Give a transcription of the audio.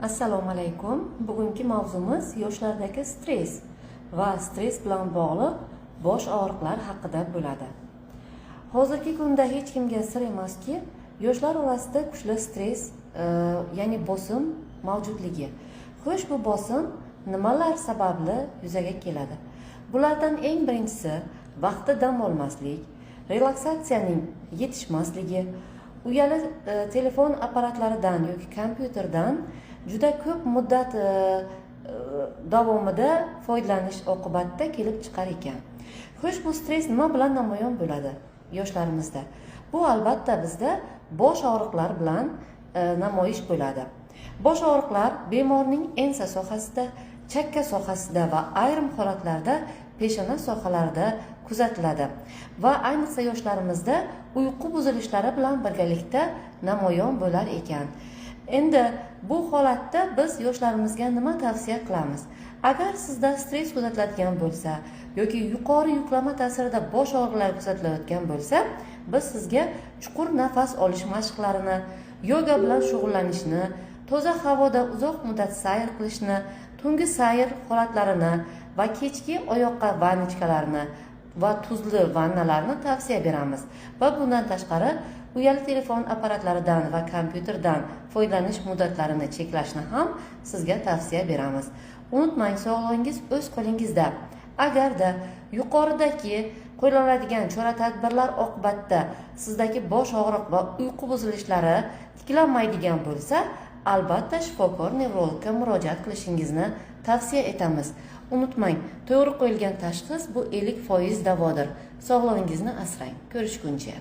Assalomu alaykum. Bugungi mavzumiz yoshlardagi stress va stress bilan bog'liq bosh og'riqlari haqida bo'ladi. Hozirgi kunda hech kimga sir emaski, yoshlar orasida kuchli stress, ya'ni bosim mavjudligi. Xo'sh, bu bosim nimalar sababli yuzaga keladi? Bulardan eng birinchisi vaqtida dam olmaslik, relaksatsiyaning yetishmasligi, uyali telefon apparatlaridan yoki kompyuterdan juda ko'p muddat davomida foydalanish oqibatida kelib chiqar ekan. Xo'sh, bu stress nima bilan namoyon bo'ladi yoshlarimizda? Bu albatta bizda bosh og'riqlari bilan namoyish bo'ladi. Bosh og'riqlar bemorning ensa sohasida, chakka sohasida va ayrim holatlarda peshona sohalarida kuzatiladi va ayniqsa yoshlarimizda uyqu buzilishlari bilan birgalikda namoyon bo'lar ekan. Endi bu holatda biz yoshlarimizga nima tavsiya qilamiz? Agar sizda stress kuzatiladigan bo'lsa yoki yuqori yuklama ta'sirida bosh og'riqlari kuzatilayotgan bo'lsa, biz sizga chuqur nafas olish mashqlarini, yoga bilan shug'ullanishni, toza havoda uzoq muddat sayr qilishni, tungi sayr holatlarini va kechki oyoqqa vanichkalarini va tuzli vannalarni tavsiya beramiz. Va bundan tashqari uyali telefon apparatlaridan va kompyuterdan foydalanish muddatlarini cheklashni ham sizga tavsiya beramiz. Unutmang, sog'lig'ingiz o'z qo'lingizda. Agarda yuqoridagi qo'llaniladigan chora-tadbirlar oqibatida sizdagi bosh og'riq va uyqu buzilishlari tiklanmaydigan bo'lsa, albatta shifokor nevrologga murojaat qilishingizni tavsiya etamiz. Unutmang, to'g'ri qo'yilgan tashxis bu 50% davodir. Sog'lig'ingizni asrang. Ko'rishguncha.